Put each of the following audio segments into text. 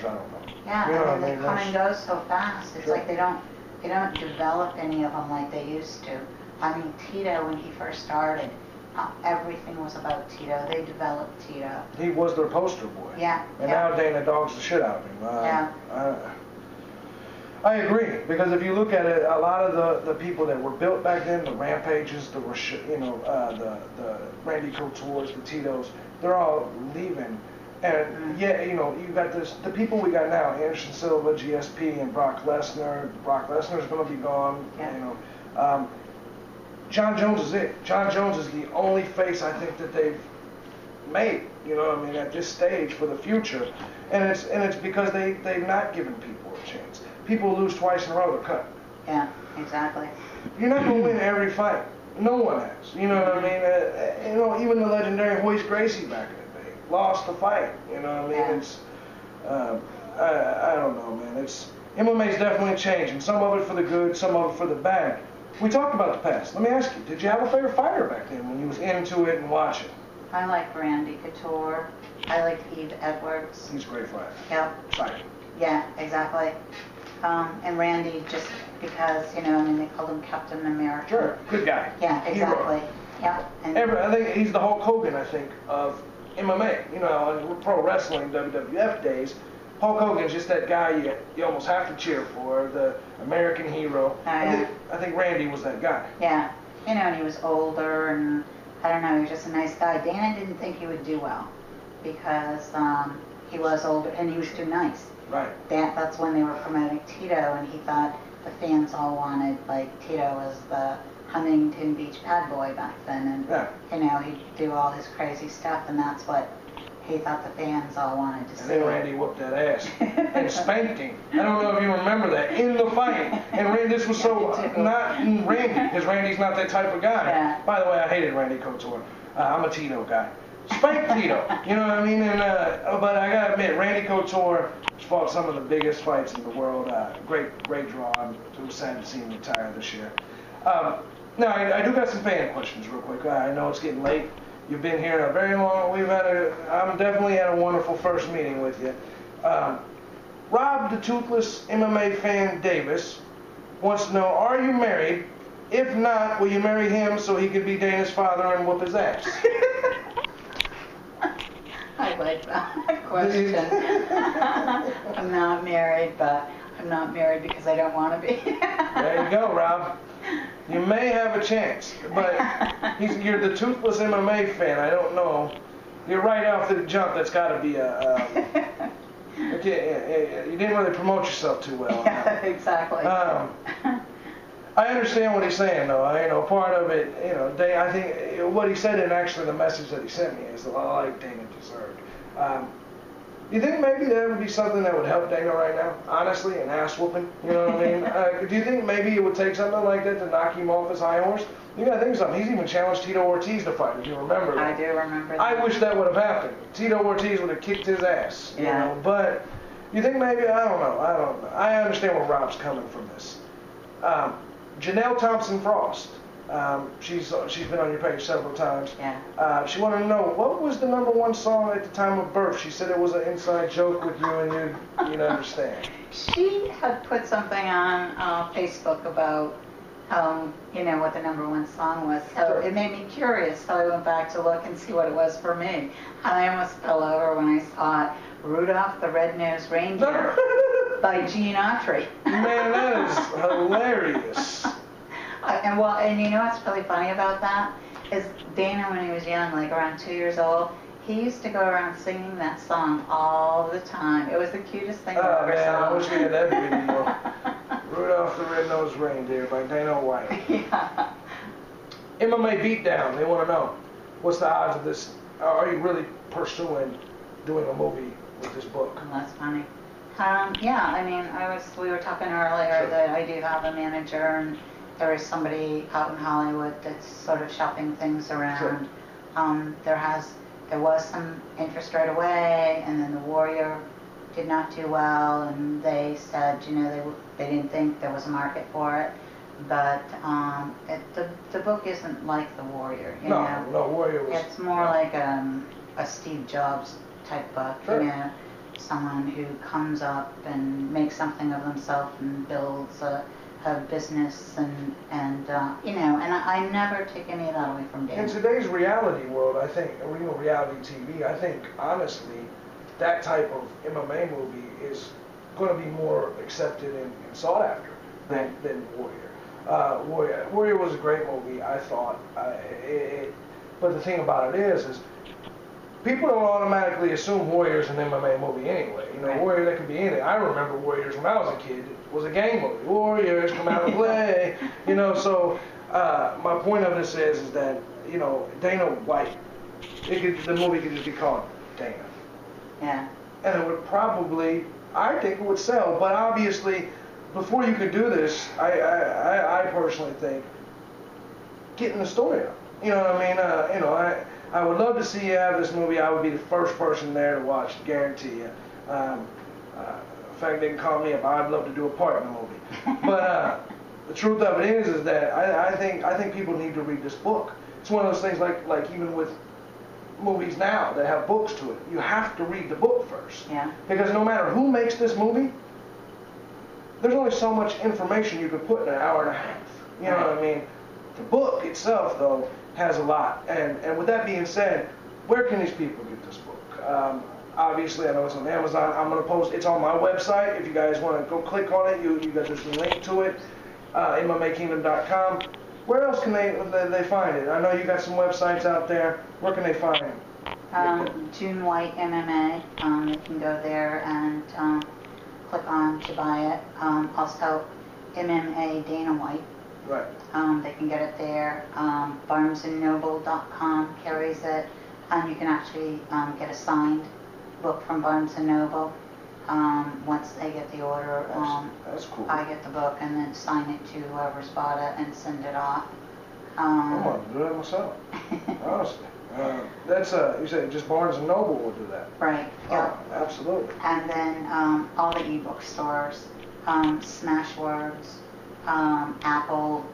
I don't know. Yeah, you know and they come and go so fast. It's Sure. like they don't develop any of them like they used to. I mean, Tito, when he first started, everything was about Tito. They developed Tito. He was their poster boy. Yeah. And yeah. now Dana dogs the shit out of him. Yeah. I agree, because if you look at it, a lot of the people that were built back then, the Rampages, the Randy Couture's, the Titos, they're all leaving. And yeah, you know, you got the people we got now, Anderson Silva, GSP, and Brock Lesnar. Brock Lesnar's going to be gone. Yeah. You know, John Jones is it. John Jones is the only face I think that they've made. You know, I mean, at this stage for the future, and it's because they've not given people a chance. People lose twice in a row, they're cut. Yeah, exactly. You're not going to win every fight. No one has. You know what I mean? You know, even the legendary Royce Gracie back in the day lost the fight. You know what I mean? Yeah. It's I don't know, man. MMA's definitely changing. Some of it for the good, some of it for the bad. We talked about the past. Let me ask you, did you have a favorite fighter back then when you was into it and watching? I like Randy Couture. I like Eve Edwards. He's a great fighter. Yep. Fighter. Yeah, exactly. And Randy, just because, you know, I mean, they called him Captain America. Sure. Good guy. Yeah, exactly. Hero. Yeah. And I think he's the Hulk Hogan, I think, of MMA. You know, in pro wrestling, WWF days, Hulk Hogan's just that guy you almost have to cheer for, the American hero. Yeah. I think Randy was that guy. Yeah. You know, and he was older, and I don't know, he was just a nice guy. Dana didn't think he would do well because he was older and he was too nice. Right. That's when they were promoting Tito, and he thought the fans all wanted, like, Tito was the Huntington Beach bad boy back then, and Yeah. you know, he'd do all his crazy stuff, and that's what he thought the fans all wanted to see. And then Randy whooped that ass and spanked him. I don't know if you remember that in the fight. And Randy, this was so not Randy, because Randy's not that type of guy. Yeah. By the way, I hated Randy Couture. I'm a Tito guy. Spank Tito, you know what I mean? And but I gotta admit, Randy Couture fought some of the biggest fights in the world. Great draw. I'm sad to see him retire this year. Now I do got some fan questions real quick. I know it's getting late. You've been here a very long. I'm definitely had a wonderful first meeting with you. Rob the Toothless MMA fan Davis wants to know: are you married? If not, will you marry him so he could be Dana's father and whoop his ass? I like that question. I'm not married, but I'm not married because I don't want to be. There you go, Rob. You may have a chance, but you're the Toothless MMA fan. I don't know. You're right off the jump. That's got to be you didn't really promote yourself too well. Yeah, exactly. I understand what he's saying, though. Part of it, I think what he said in actually the message that he sent me is like Dana deserved. Do you think maybe that would be something that would help Dana right now? Honestly, an ass whooping, you know what I mean? Do you think maybe it would take something like that to knock him off his high horse? You gotta think of something. He's even challenged Tito Ortiz to fight, if you remember that. I do remember that. I wish that would have happened. Tito Ortiz would have kicked his ass, you know. But you think maybe, I don't know. I understand where Rob's coming from this. Janelle Thompson Frost. She's been on your page several times. Yeah. She wanted to know, what was the #1 song at the time of birth? She said it was an inside joke with you and you'd understand. She had put something on Facebook about what the #1 song was. So Sure. it made me curious. So I went back to look and see what it was for me. And I almost fell over when I saw it. Rudolph the Red-Nosed Reindeer by Gene Autry. Man, that is hilarious. And you know what's really funny about that? Is Dana, when he was young, like around 2 years old, he used to go around singing that song all the time. It was the cutest thing I ever saw. I wish we had that video. Rudolph the Red-Nosed Reindeer by Dana White. Yeah. MMA Beatdown, they want to know, what's the odds of this? Are you really pursuing doing a movie with this book? Oh, that's funny. Yeah, I mean, we were talking earlier that I do have a manager, and there is somebody out in Hollywood that's sort of shopping things around. Sure. There was some interest right away, and then The Warrior did not do well, and they said, they didn't think there was a market for it. But the book isn't like The Warrior, you know. No, Warrior was... It's more like a Steve Jobs type book, Sure. you know. someone who comes up and makes something of themselves and builds a business and and I never take any of that away from Dana. In today's reality world, I think, reality TV, I think, honestly, that type of MMA movie is going to be more accepted and sought after than Warrior. Warrior was a great movie, I thought. But the thing about it is people don't automatically assume Warrior's an MMA movie anyway. Right. Warrior, that could be anything. I remember Warriors when I was a kid. It was a gang movie. Warriors, come out and play. So my point of this is that, Dana White, the movie could just be called Dana. Yeah. And it would probably, I think it would sell. But obviously, before you could do this, I personally think, getting the story out. You know what I mean? I would love to see you have this movie. I would be the first person there to watch, guarantee you. In fact, they can call me up. I'd love to do a part in the movie. But the truth of it is that I think people need to read this book. It's one of those things like even with movies now that have books to it. You have to read the book first. Yeah. Because no matter who makes this movie, there's only so much information you can put in an hour and a half. You know what I mean? The book itself, though, has a lot. And with that being said, where can these people get this book? Obviously, I know it's on Amazon. I'm going to post, it's on my website. If you guys want to go click on it, you got there's a link to it, MMAkingdom.com. Where else can they find it? I know you got some websites out there. Where can they find it? June White MMA. They can go there and click on to buy it. Also, MMA Dana White. Right. They can get it there. BarnesandNoble.com carries it. You can actually get a signed book from Barnes & Noble. Once they get the order, that's cool. I get the book and then sign it to whoever's bought it and send it off. I'm going to do that myself, honestly. That's, you say just Barnes & Noble will do that? Right, yeah. Oh, absolutely. And then all the ebook stores, Smashwords, Apple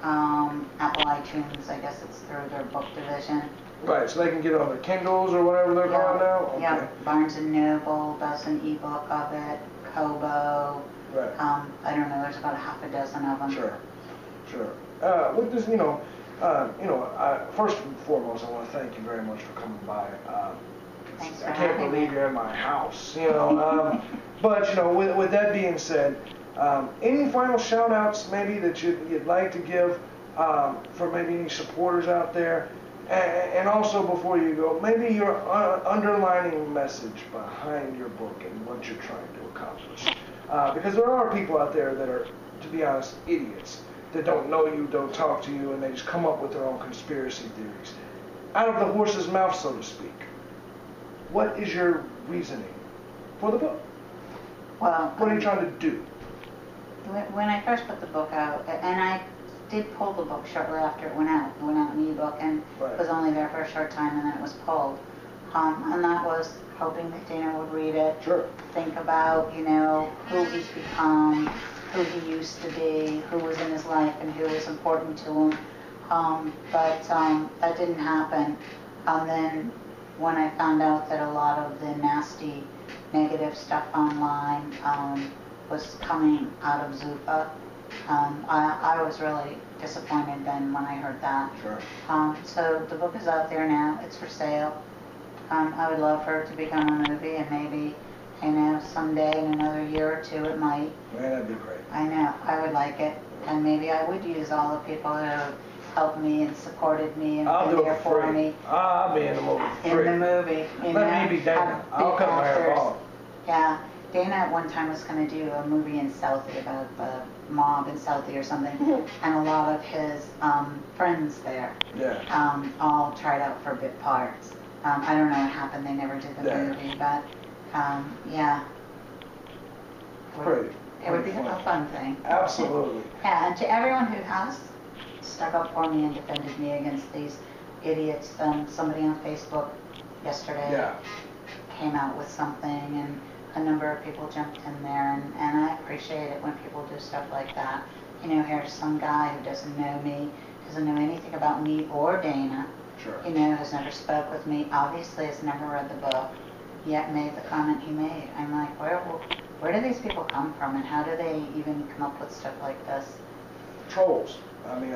iTunes, I guess it's through their book division. Right, so they can get it on their Kindles or whatever they're called now? Okay. Yeah, Barnes & Noble does an ebook of it, Kobo. Right. I don't know, there's about half a dozen of them. Sure. With this, first and foremost, I want to thank you very much for coming by. Thanks for I can't having believe me. you're in my house, But, with that being said, any final shout-outs maybe that you'd like to give for maybe any supporters out there? And also, before you go, maybe your underlining message behind your book and what you're trying to accomplish. Because there are people out there that are, to be honest, idiots, that don't know you, don't talk to you, and they just come up with their own conspiracy theories. Out of the horse's mouth, so to speak. What is your reasoning for the book? Well, What are you trying to do? when I first put the book out, and I did pull the book shortly after it went out. It went out in ebook and Right. was only there for a short time, and then it was pulled. And that was hoping that Dana would read it, Sure. think about, who he's become, who he used to be, who was in his life, and who was important to him. But that didn't happen. And then when I found out that a lot of the nasty, negative stuff online was coming out of Zuffa, I was really disappointed then when I heard that. Sure. So the book is out there now. It's for sale. I would love for it to become a movie, and maybe, someday in another year or two it might. Man, that'd be great. I know. I would like it. And maybe I would use all the people who have helped me and supported me and I'll been do there it for for me I'll be in the movie for in free. the movie. Let me be Dana. have I'll big cut my hair actors. bald. Yeah. Dana at one time was going to do a movie in Southie about the mob in Southie or something, and a lot of his friends there Yeah. all tried out for bit parts. I don't know what happened. They never did the Yeah. movie, but yeah. Pretty. It would be Pretty a fun thing. Absolutely. Yeah, and to everyone who has stuck up for me and defended me against these idiots, somebody on Facebook yesterday Yeah. came out with something, and a number of people jumped in there, and I appreciate it when people do stuff like that. Here's some guy who doesn't know me, doesn't know anything about me or Dana, Sure. has never spoke with me, obviously has never read the book, he had made the comment he made. I'm like, where do these people come from, and how do they even come up with stuff like this? Trolls. I mean,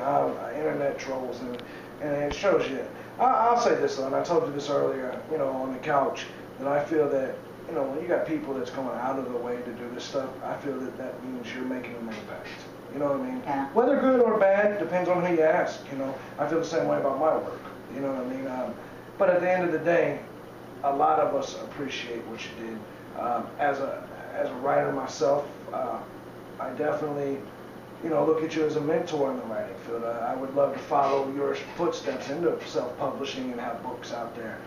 internet trolls, and it shows you. I'll say this, though, and I told you this earlier, you know, on the couch, that I feel that, you know, when you got people that's going out of the way to do this stuff, I feel that that means you're making an impact. You know what I mean? Yeah. Whether good or bad, depends on who you ask, you know. I feel the same way about my work, you know what I mean? But at the end of the day, a lot of us appreciate what you did. As a writer myself, I definitely, you know, look at you as a mentor in the writing field. I would love to follow your footsteps into self-publishing and have books out there.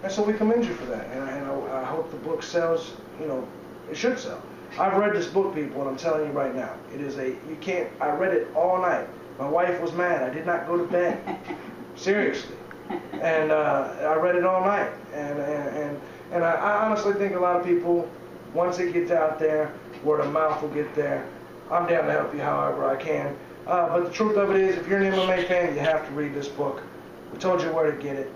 And so we commend you for that. And I hope the book sells, you know, it should sell. I've read this book, people, and I'm telling you right now, it is I read it all night. My wife was mad. I did not go to bed. Seriously. And I read it all night. And I honestly think a lot of people, once it gets out there, word of mouth will get there. I'm down to help you however I can. But the truth of it is, if you're an MMA fan, you have to read this book. We told you where to get it.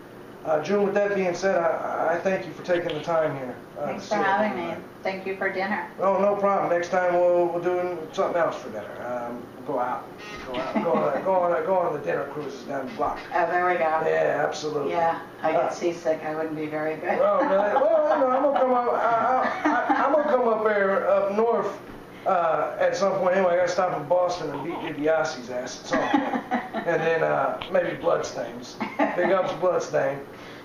June, with that being said, I thank you for taking the time here. Thanks for having me. Thank you for dinner. Oh, no problem. Next time we'll do something else for dinner. Go out. Go on the dinner cruises down the block. Oh, there we go. Yeah, absolutely. Yeah, I get seasick. I wouldn't be very good. Oh, really? Well, you know, I'm gonna come up. I'm gonna come up there up north at some point. Anyway, I gotta stop in Boston and beat DiBiase's ass at some point, and then maybe Bloodstains. Big ups Bloodstain.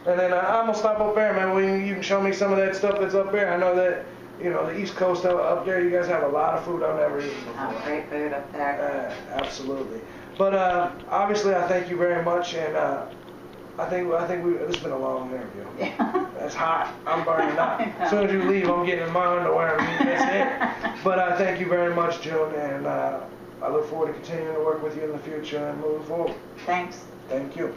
And then I'm gonna stop up there, man. You can show me some of that stuff that's up there. I know that, you know, the East Coast up there, you guys have a lot of food I've never eaten before. Oh, great food up there. Absolutely. But obviously, I thank you very much, and I think this has been a long interview. Yeah. It's hot. I'm burning up. As soon as you leave, I'm getting in my underwear. That's it. But thank you very much, June, and I look forward to continuing to work with you in the future and moving forward. Thanks. Thank you.